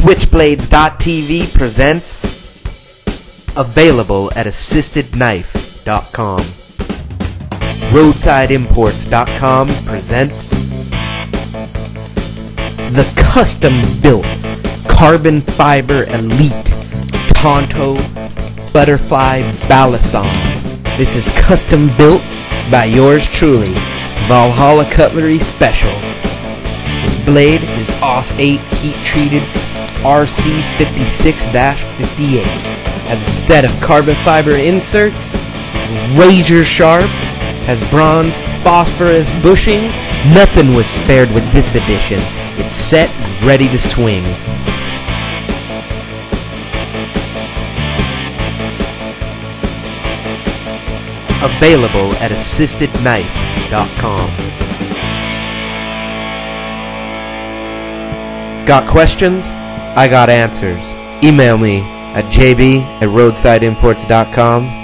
Switchblades.tv presents available at assistedknife.com. Roadsideimports.com presents the custom-built carbon fiber elite Tanto Butterfy Balisong. This is custom built by yours truly, Valhalla Cutlery Special. This blade is AUS 8 heat-treated RC56-58. Has a set of carbon fiber inserts, is razor sharp, has bronze phosphorus bushings. Nothing was spared with this edition. It's set and ready to swing. Available at assistedknife.com. Got questions? I got answers. Email me at jb@roadsideimports.com